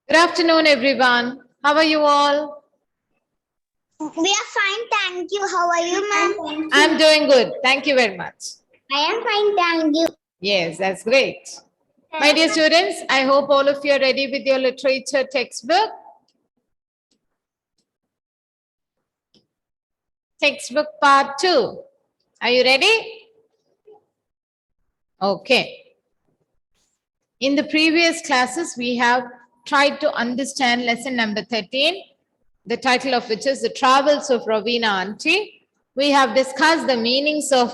Good afternoon, everyone. How are you all? We are fine, thank you. How are you, ma'am? I'm doing good. Thank you very much. I am fine, thank you. Yes, that's great. My dear students, I hope all of you are ready with your literature textbook. Textbook part 2. Are you ready? Okay. In the previous classes, we have tried to understand lesson number 13, the title of which is The Travels of Ravina Auntie. We have discussed the meanings of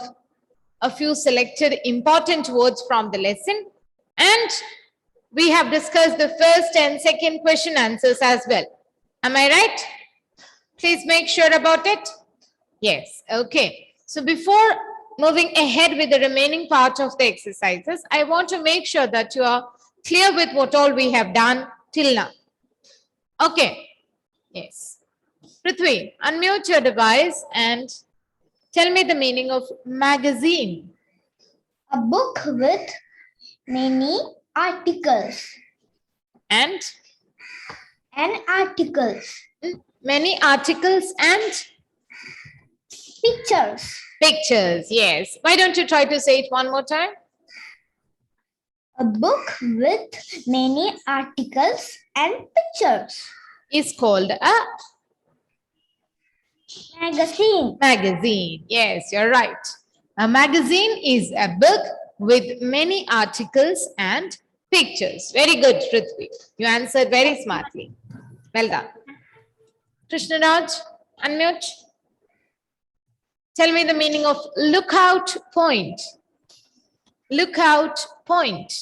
a few selected important words from the lesson, and we have discussed the first and second question answers as well. Am I right? Please make sure about it. Yes, okay. So before moving ahead with the remaining part of the exercises, I want to make sure that you are clear with what all we have done till now. Okay. Yes. Prithvi, unmute your device and tell me the meaning of magazine. A book with many articles. And Articles. many articles and Pictures. pictures. Yes. Why don't you try to say it one more time? A book with many articles and pictures. Is called a Magazine. magazine. Yes, you're right. A magazine is a book with many articles and pictures. Very good, Prithvi. You answered very smartly. Well done. Krishnaraj, unmute. Tell me the meaning of lookout point. Lookout point.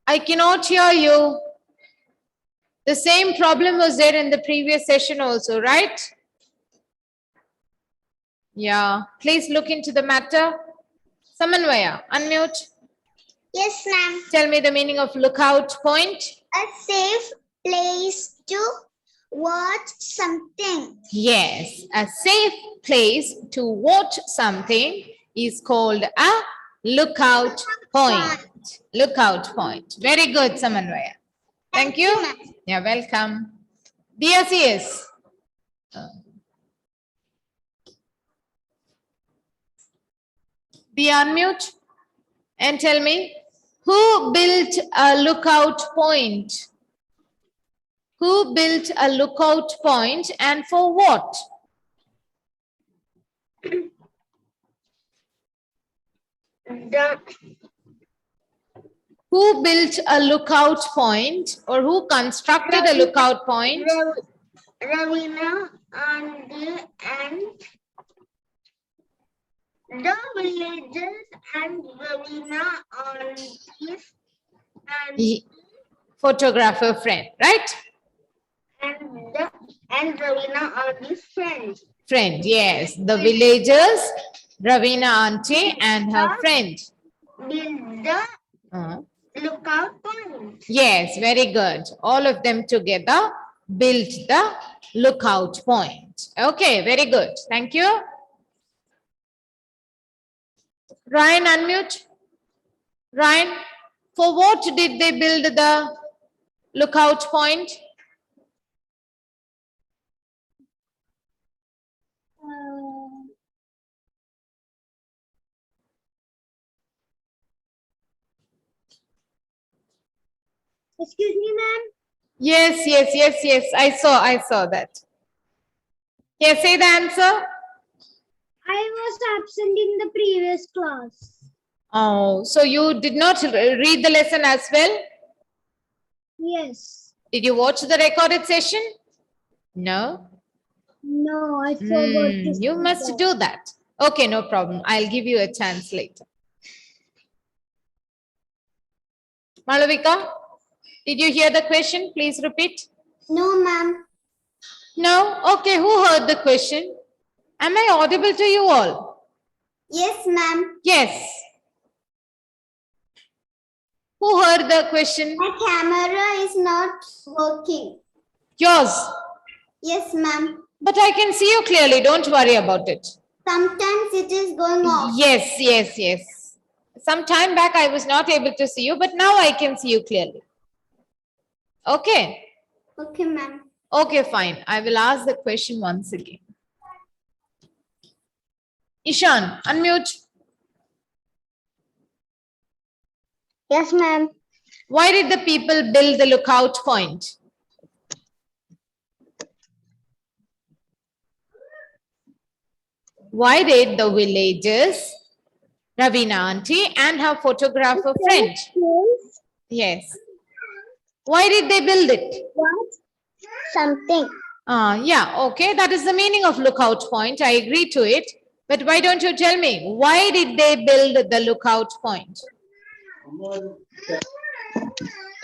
I cannot hear you. The same problem was there in the previous session also, right? Yeah. Please look into the matter. Samanvaya, unmute. Yes, ma'am. Tell me the meaning of lookout point. A safe place to watch something. Yes, a safe place to watch something is called a lookout point. Lookout point. Very good, Samanvaya. Thank you. ma'am. You're welcome. DSES. Be unmute and tell me who built a lookout point? Who built a lookout point and for what? Who built a lookout point or who constructed a lookout point? Ravina and the villagers and Ravina aunties Photographer friend, right? and Ravina aunties friends. Friend, yes. The villagers, Ravina auntie and her friend. Build the lookout point. Yes, very good. All of them together built the lookout point. Okay, very good. Thank you. Ryan, unmute. Ryan, for what did they build the lookout point? Excuse me, ma'am. Yes. I saw that. Yes, say the answer. I was absent in the previous class. Oh, so you did not read the lesson as well? Yes. Did you watch the recorded session? No? No, I forgot to You say must that. do that. Okay, no problem. I'll give you a chance later. Malavika, did you hear the question? Please repeat. No, ma'am. No? Okay, who heard the question? Am I audible to you all? Yes, ma'am. Yes. Who heard the question? My camera is not working. Yours. Yes, ma'am. But I can see you clearly. Don't worry about it. Sometimes it is going off. Yes. Some time back I was not able to see you, but now I can see you clearly. Okay. Okay, ma'am. Okay, fine. I will ask the question once again. Ishan, unmute. Yes, ma'am. Why did the people build the lookout point? Why did the villagers, Ravina auntie and her photographer friend? Yes. Why did they build it? What? Something. Yeah, okay. That is the meaning of lookout point. I agree to it. But why don't you tell me? Why did they build the lookout point?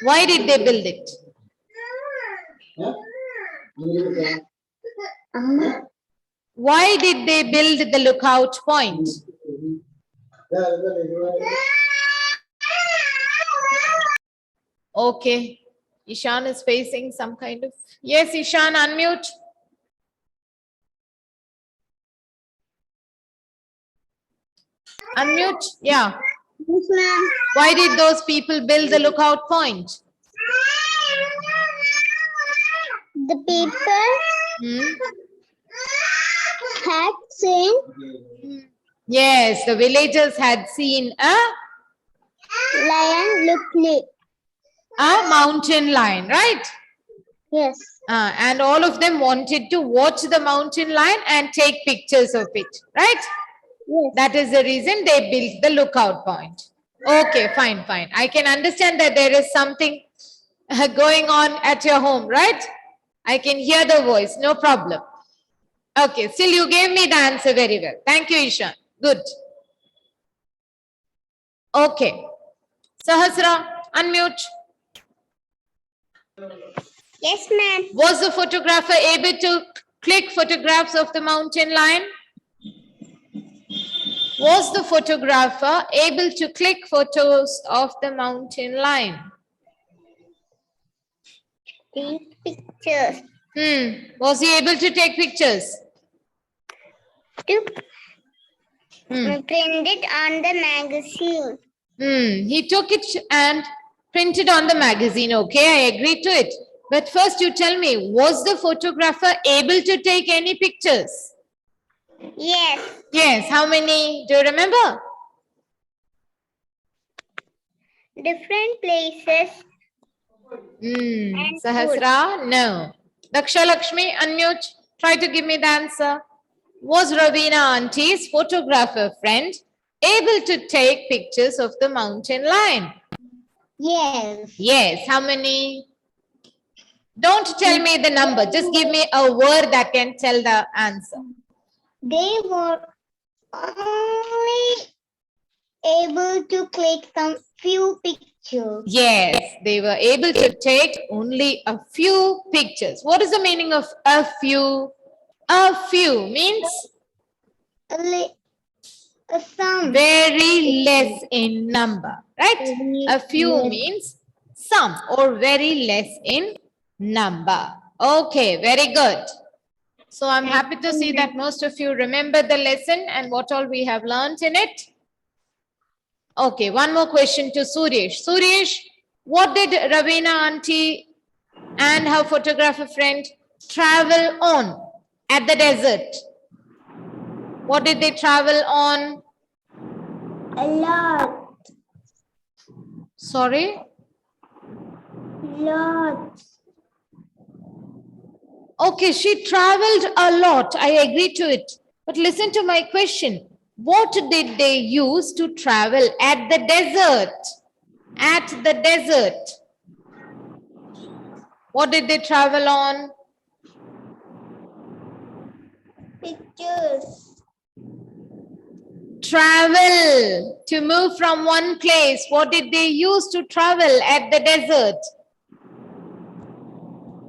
Why did they build it? Why did they build the lookout point? Okay. Ishan is facing some kind of... Yes, Ishan, unmute. Unmute. Yeah. Yes, ma'am. Why did those people build the lookout point? The people had seen Yes, the villagers had seen lion look. a mountain lion, right? Yes. And all of them wanted to watch the mountain lion and take pictures of it, right? Yes. That is the reason they built the lookout point. Okay, fine, fine. I can understand that there is something going on at your home, right? I can hear the voice, no problem. Okay, still you gave me the answer very well. Thank you, Ishan. Good. Okay. Sahasra, unmute. Yes, ma'am. Was the photographer able to click photographs of the mountain lion? Was the photographer able to click photos of the mountain lion? Take pictures. Was he able to take pictures? To print it on the magazine. He took it and printed on the magazine. Okay, I agree to it. But first you tell me, was the photographer able to take any pictures? Yes. Yes, how many? Do you remember? Different places. Sahasra, no. Daksha Lakshmi, unmute. Try to give me the answer. Was Ravina auntie's photographer friend able to take pictures of the mountain lion? Yes. Yes, how many? Don't tell me the number. Just give me a word that can tell the answer. They were only able to click some few pictures. Yes, they were able to take only a few pictures. What is the meaning of a few? A few means Some. very less in number, right? A few means some or very less in number. Okay, very good. So I'm happy to see that most of you remember the lesson and what all we have learned in it. Okay, one more question to Suresh. Suresh, what did Ravina auntie and her photographer friend travel on at the desert? What did they travel on? A lot. Sorry? Lot. Okay, she traveled a lot. I agree to it. But listen to my question. What did they use to travel at the desert? At the desert. What did they travel on? Pictures. Travel. To move from one place. What did they use to travel at the desert?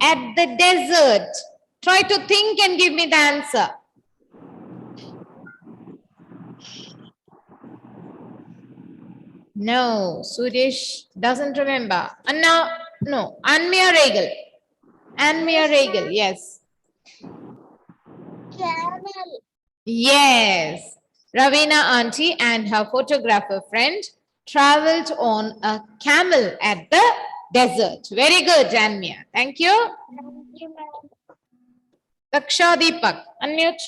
At the desert. Try to think and give me the answer. No, Suresh doesn't remember. Anna, no, Anmia Regal. Anmia Regal, yes. Travel. Yes. Ravina auntie and her photographer friend traveled on a camel at the desert. Very good, Janmia. Thank you. Thank you, ma'am. Daksha Deepak, unmute.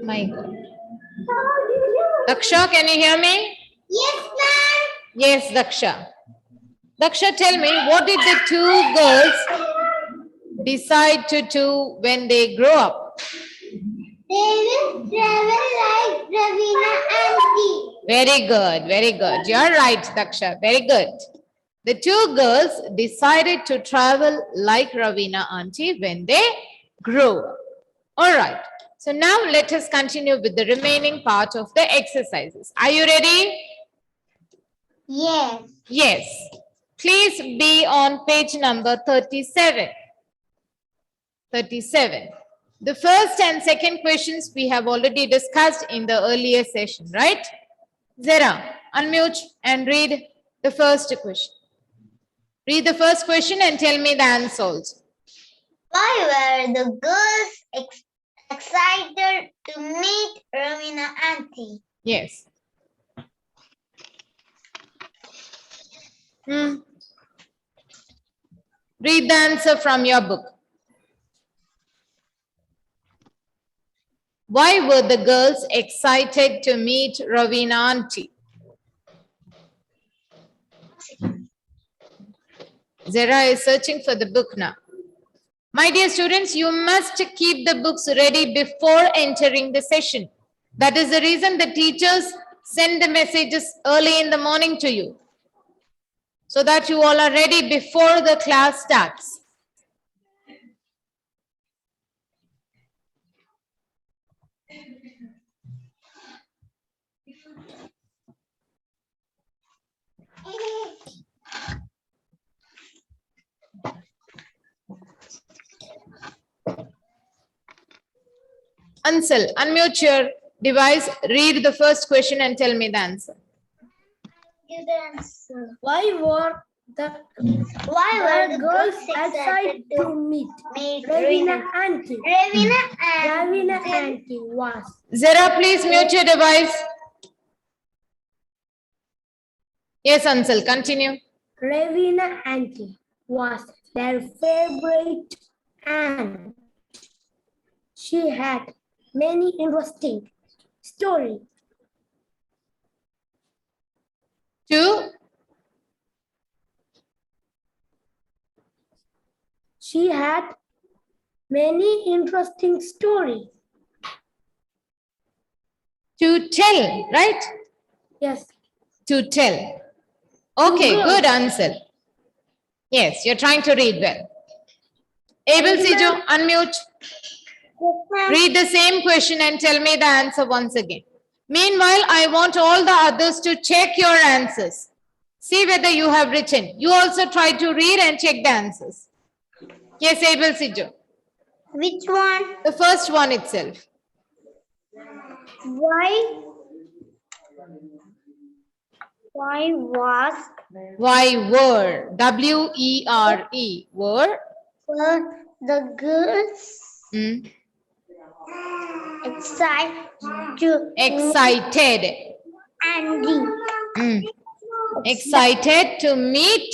My God. Daksha, can you hear me? Yes, ma'am. Yes, Daksha. Daksha, tell me, what did the two girls decide to do when they grow up? They will travel like Ravina auntie. Very good, very good. You're right, Daksha. Very good. The two girls decided to travel like Ravina auntie when they grew up. All right. So now let us continue with the remaining part of the exercises. Are you ready? Yes. Yes. Please be on page number 37. 37. The first and second questions we have already discussed in the earlier session, right? Zara, unmute and read the first question. Read the first question and tell me the answer also. Why were the girls excited to meet Ravina auntie? Yes. Read the answer from your book. Why were the girls excited to meet Ravina auntie? Zara is searching for the book now. My dear students, you must keep the books ready before entering the session. That is the reason the teachers send the messages early in the morning to you, so that you all are ready before the class starts. Ansel, unmute your device, read the first question and tell me the answer. Give the answer. Why were the girls excited to meet Ravina auntie? Ravina auntie. auntie was Zara, please mute your device. Yes, Ansel, continue. Ravina auntie was their favorite aunt. She had many interesting stories. Two. She had many interesting stories. To tell, right? Yes. To tell. Okay, good answer. Yes, you're trying to read well. Abel Sijo, unmute. Read the same question and tell me the answer once again. Meanwhile, I want all the others to check your answers. See whether you have written. You also try to read and check the answers. Yes, Abel Sijo. Which one? The first one itself. Why was Why were, W-E-R-E, were the girls excited. Andy? Excited to meet.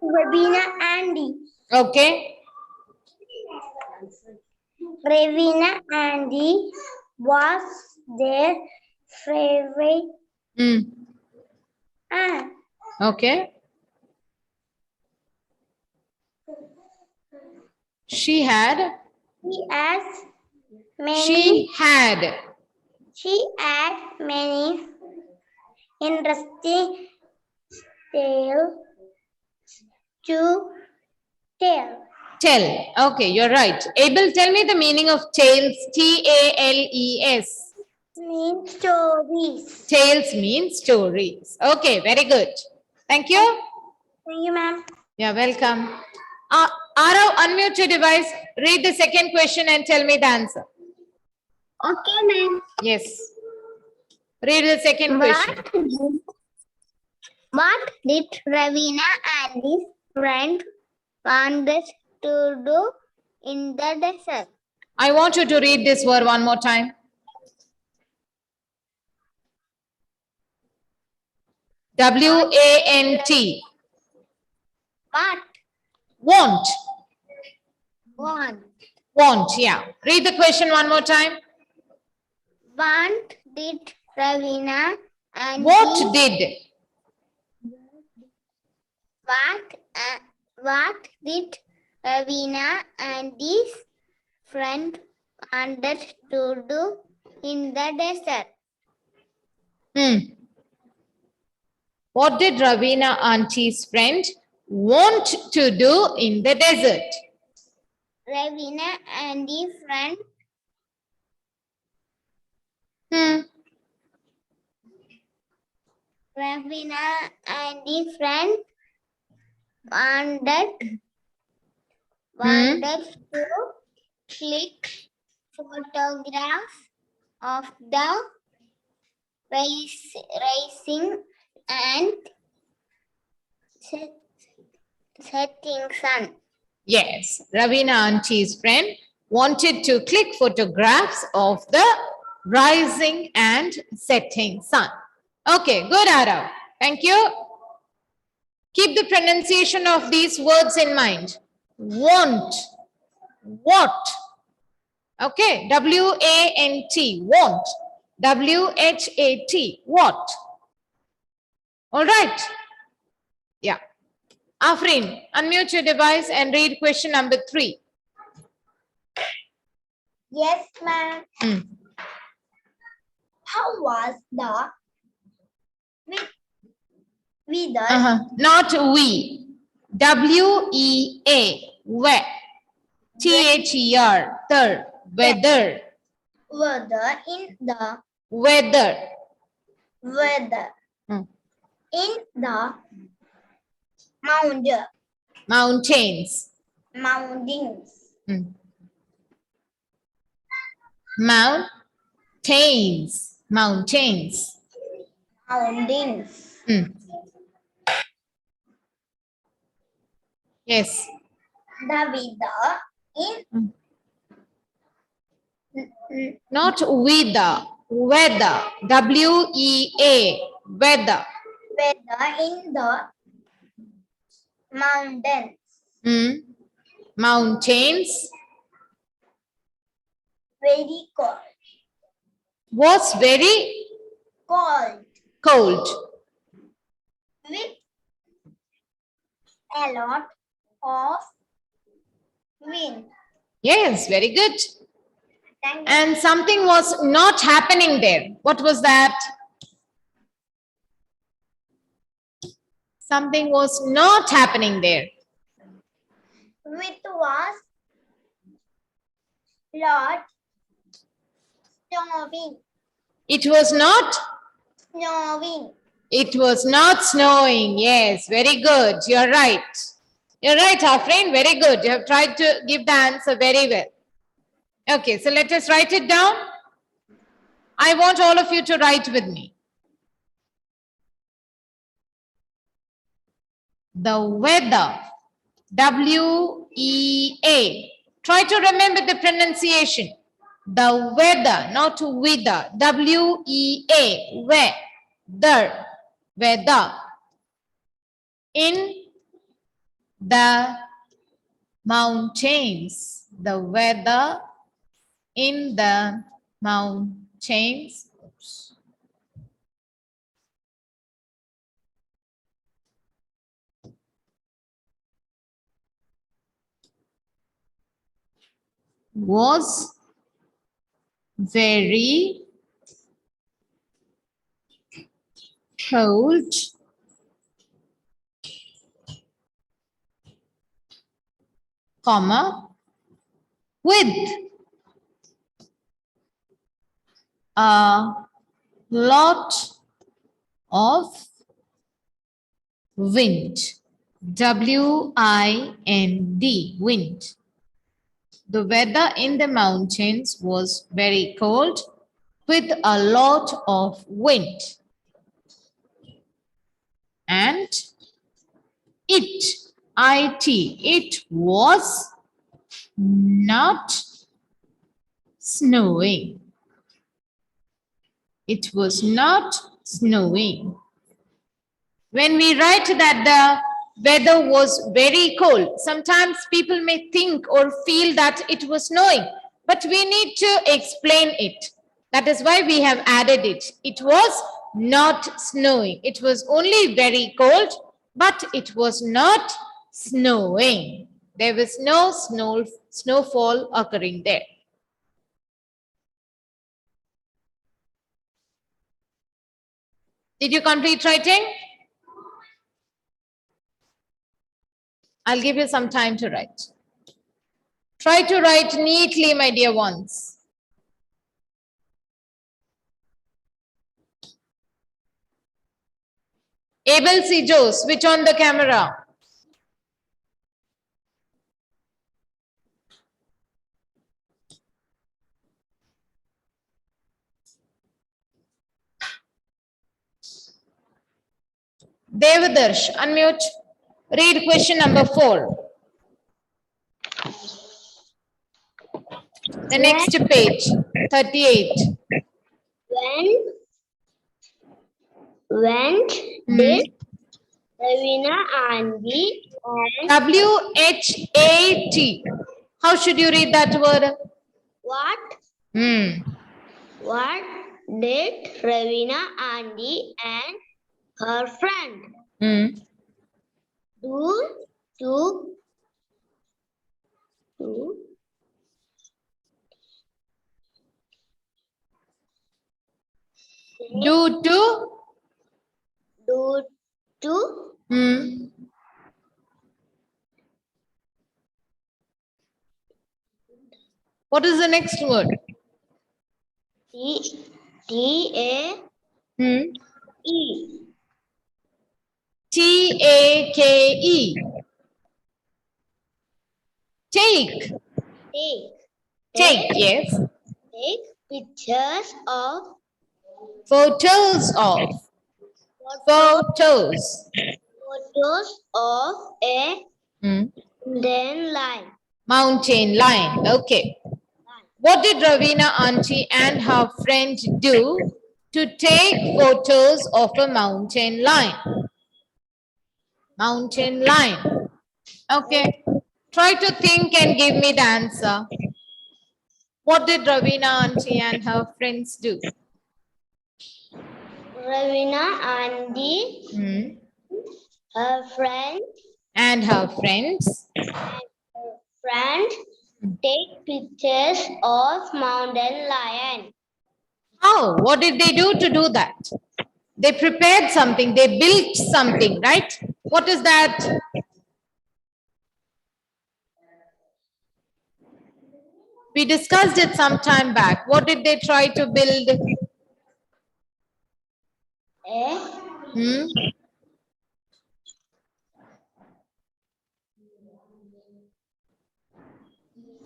Ravina Andy. Okay. Ravina Andy was their favorite aunt. Okay. She had many interesting tales to tell. Tell. Okay, you're right. Abel, tell me the meaning of tales. T-A-L-E-S. Mean stories. Tales means stories. Okay, very good. Thank you. Thank you, ma'am. You're welcome. Arav, unmute your device. Read the second question and tell me the answer. Okay, ma'am. Yes. Read the second question. What did Ravina and his friend wanted to do in the desert? I want you to read this word one more time. W-A-N-T. What? Want. Want. Want, yeah. Read the question one more time. Want did Ravina and What his, did? what did Ravina and his friend wanted to do in the desert? What did Ravina auntie's friend want to do in the desert? Ravina and his friend Ravina and his friend wanted to click photographs of the rising and setting sun. Yes, Ravina auntie's friend wanted to click photographs of the rising and setting sun. Okay, good, Arav. Thank you. Keep the pronunciation of these words in mind. Want, what. Okay, W-A-N-T, want. W-H-A-T, what. All right. Yeah. Afrin, unmute your device and read question number 3. Yes, ma'am. How was the weather? Not we. W-E-A, where. T-H-E-R, third, weather. Weather in the Weather. weather in the Mountains. mountains. Mountains. Mountains. Mountains. Yes. The weather in Not weather. Weather. W-E-A. Weather. weather in the mountains. Mountains. Very cold. Was very Cold. cold. With a lot of wind. Yes, very good. Thank you. And something was not happening there. What was that? Something was not happening there. With was lot snowing. It was not. Snowing. It was not snowing. Yes, very good. You're right. You're right, Afrin. Very good. You have tried to give the answer very well. Okay, so let us write it down. I want all of you to write with me. The weather. W-E-A. Try to remember the pronunciation. The weather, not weather. W-E-A. Weather. Weather. In the mountains. The weather in the mountains. Oops. Was very cold comma with a lot of wind. W-I-N-D, wind. The weather in the mountains was very cold with a lot of wind. And it was not snowing. It was not snowing. When we write that the weather was very cold, sometimes people may think or feel that it was snowing, but we need to explain it. That is why we have added it. It was not snowing. It was only very cold, but it was not snowing. There was no snowfall occurring there. Did you complete writing? I'll give you some time to write. Try to write neatly, my dear ones. Abel C. Joe, switch on the camera. Devadarsh, unmute. Read question number 4. The next page, 38. When did Ravina Andy and WHAT. How should you read that word? what did Ravina Andy and her friend do to Do to? do to What is the next word? T-A-E TAKE. Take. Take, yes. Take pictures of Photos of. Photos. of a then line. Mountain line. Okay. What did Ravina auntie and her friend do to take photos of a mountain line? Mountain line. Okay. Try to think and give me the answer. What did Ravina auntie and her friends do? Ravina and her friend And her friends take pictures of mountain lion. How? What did they do to do that? They prepared something. They built something, right? What is that? We discussed it some time back. What did they try to build?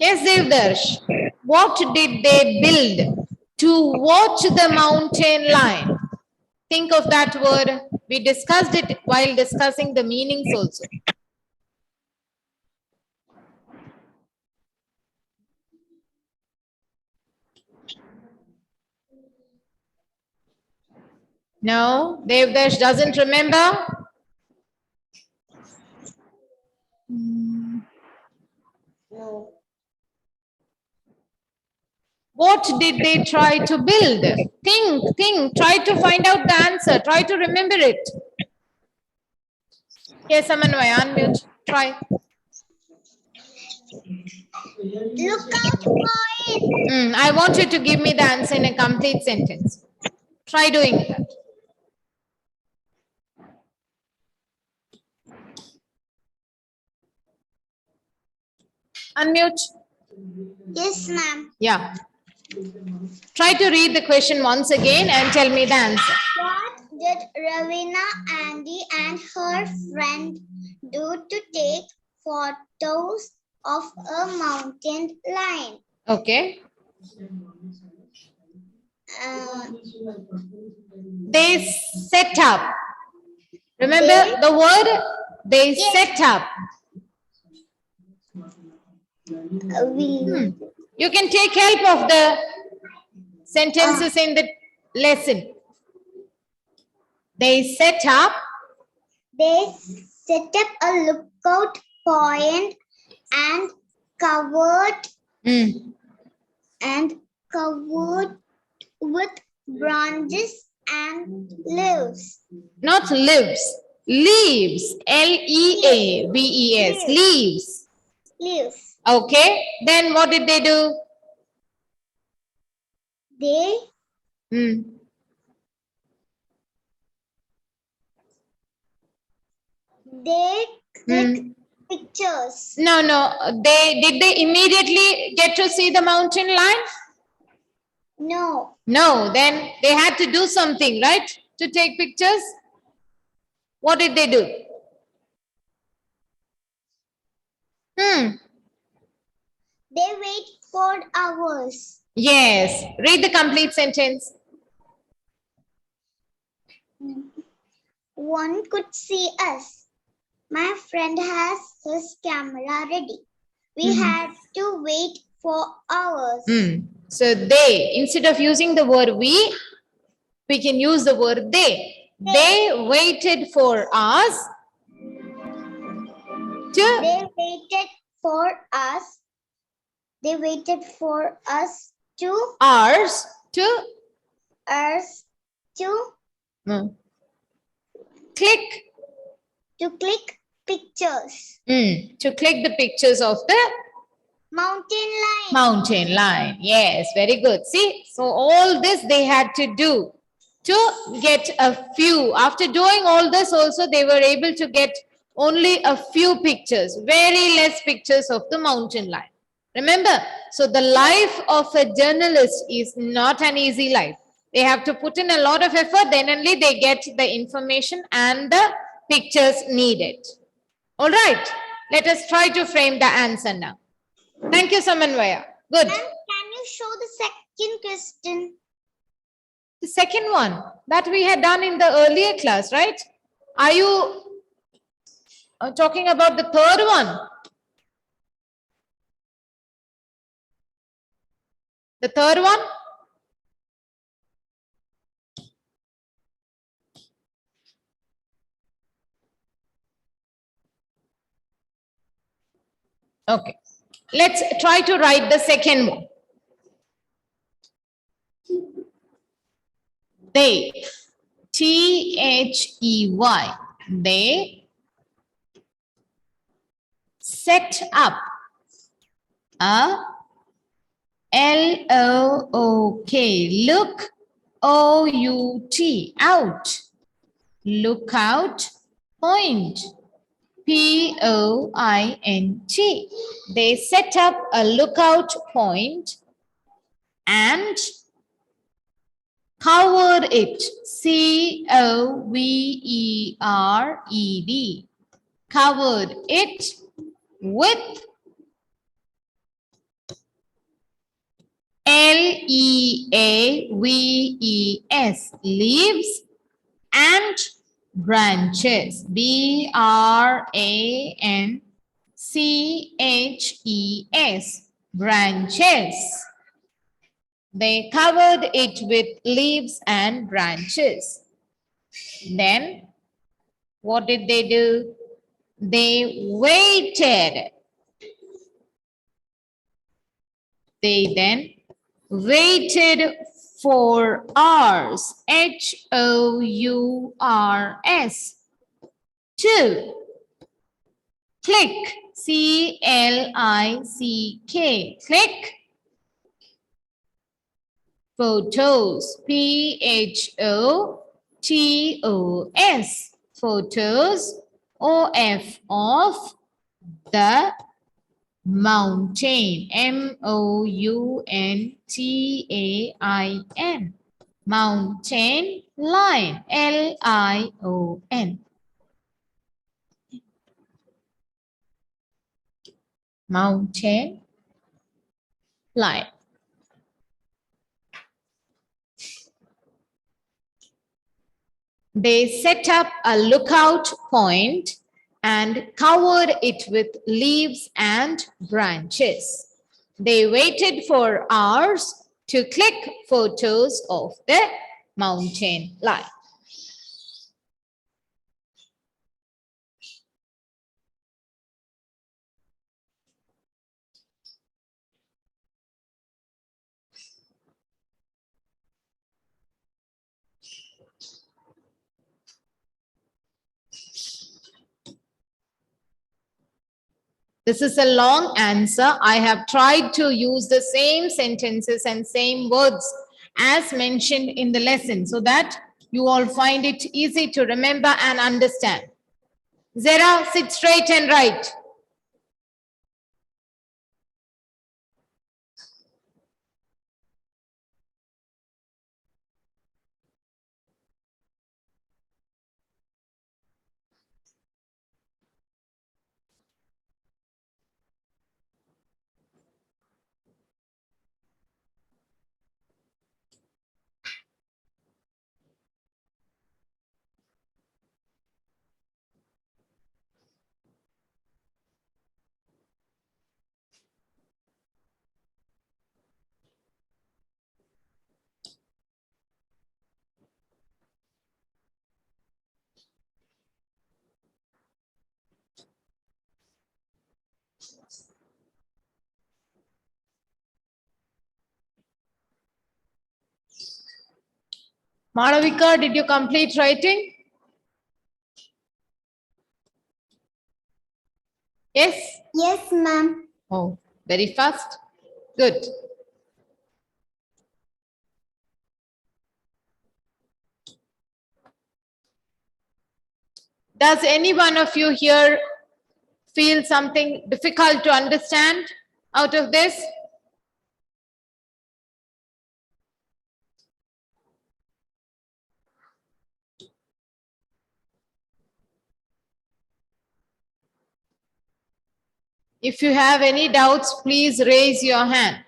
Yes, Devdarsh. What did they build to watch the mountain lion? Think of that word. We discussed it while discussing the meanings also. No, Devdarsh doesn't remember. No. What did they try to build? Think, try to find out the answer, try to remember it. Yes, Amanvay, unmute, try. Look out for it. I want you to give me the answer in a complete sentence. Try doing that. Unmute. Yes, ma'am. Yeah. Try to read the question once again and tell me the answer. What did Ravina, Andy, and her friend do to take photos of a mountain lion? Okay. They set up. Remember the word? They set up. You can take help of the sentences in the lesson. They set up They set up a lookout point and covered Hmm. with branches and leaves. Not lives, leaves. Leaves. Leaves. Leaves. Okay. Then what did they do? They Hmm. click pictures. No, no. Did they immediately get to see the mountain line? No, No. Then they had to do something, right? To take pictures. What did they do? they wait for hours. Yes. Read the complete sentence. One could see us. My friend has his camera ready. We had to wait for hours. So they, instead of using the word we can use the word they. They waited for us to They waited for us. They waited for us to ours to us to click click pictures. to click the pictures of the Mountain line. mountain line. Yes, very good. See, so all this they had to do to get a few. After doing all this also, they were able to get only a few pictures, very less pictures of the mountain line. Remember, so the life of a journalist is not an easy life. They have to put in a lot of effort, then only they get the information and the pictures needed. All right, let us try to frame the answer now. Thank you, Samanvaya. Good. Ma'am, can you show the second question? The second one that we had done in the earlier class, right? Are you talking about the third one? The third one? Okay. Let's try to write the second one. They. T-H-E-Y. They set up a L-O-O-K. Look. O-U-T. Out. Lookout point. P-O-I-N-T. They set up a lookout point and covered it. C-O-V-E-R-E-D. Covered it with L-E-A-V-E-S. Leaves and branches. B-R-A-N-C-H-E-S. Branches. They covered it with leaves and branches. Then, what did they do? They waited. They then waited for hours. H-O-U-R-S. To click. C-L-I-C-K. Click. Photos. P-H-O-T-O-S. Photos. O-F of the mountain. M-O-U-N-T-A-I-N. Mountain line. L-I-O-N. Mountain line. They set up a lookout point and covered it with leaves and branches. They waited for hours to click photos of the mountain line. This is a long answer. I have tried to use the same sentences and same words as mentioned in the lesson so that you all find it easy to remember and understand. Zara, sit straight and write. Malavika, did you complete writing? Yes? Yes, ma'am. Oh, very fast. Good. Does any one of you here feel something difficult to understand out of this? If you have any doubts, please raise your hand.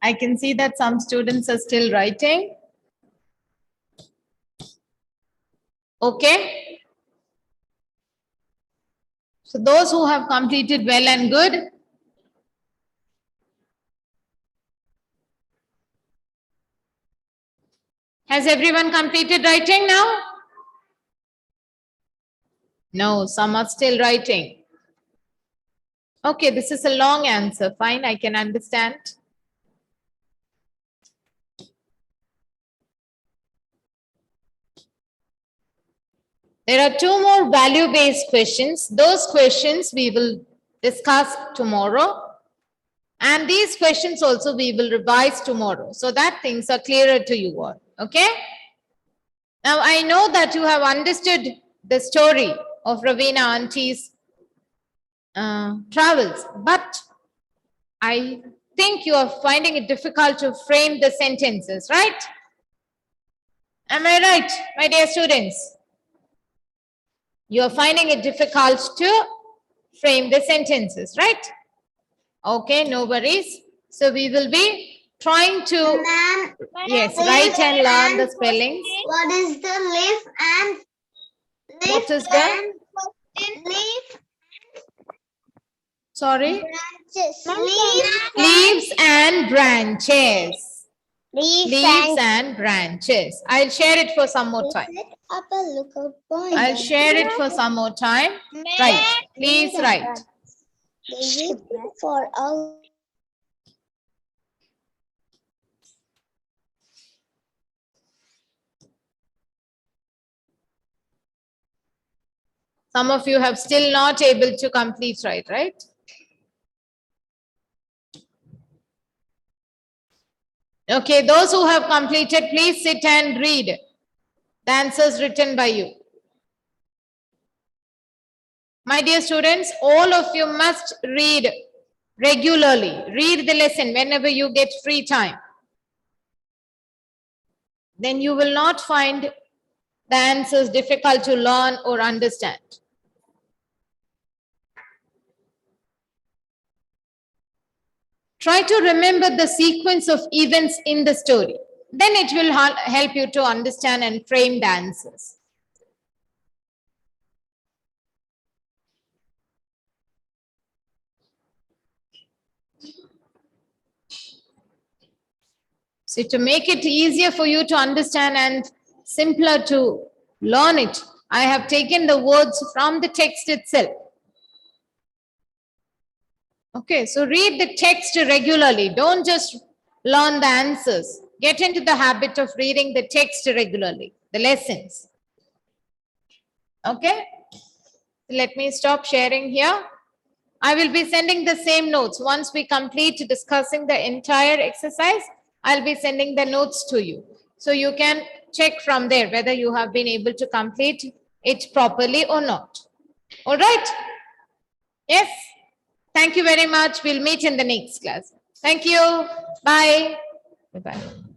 I can see that some students are still writing. Okay. So those who have completed well and good. Has everyone completed writing now? No, some are still writing. Okay, this is a long answer. Fine, I can understand. There are two more value-based questions. Those questions we will discuss tomorrow. And these questions also we will revise tomorrow so that things are clearer to you all. Okay? Now, I know that you have understood the story of Ravina Auntie's travels, but I think you are finding it difficult to frame the sentences, right? Am I right, my dear students? You are finding it difficult to frame the sentences, right? Okay, no worries. So we will be trying to, Ma'am, yes, write and learn the spellings. what is the leaf and What is the, leaf sorry? branches? Leaves and branches. Leaf Leaves and branches. I'll share it for some more time. Set up a lookout point. I'll share it for some more time. Right. Please write. For all. Some of you have still not able to complete right? Okay, those who have completed, please sit and read the answers written by you. My dear students, all of you must read regularly. Read the lesson whenever you get free time. Then you will not find the answers difficult to learn or understand. Try to remember the sequence of events in the story. Then it will help you to understand and frame the answers. So to make it easier for you to understand and simpler to Learn it. I have taken the words from the text itself. Okay, so read the text regularly. Don't just learn the answers. Get into the habit of reading the text regularly, the lessons. Okay, let me stop sharing here. I will be sending the same notes. Once we complete discussing the entire exercise, I'll be sending the notes to you. So you can check from there whether you have been able to complete it properly or not. All right? Yes? Thank you very much. We'll meet in the next class. Thank you. Bye. Bye-bye.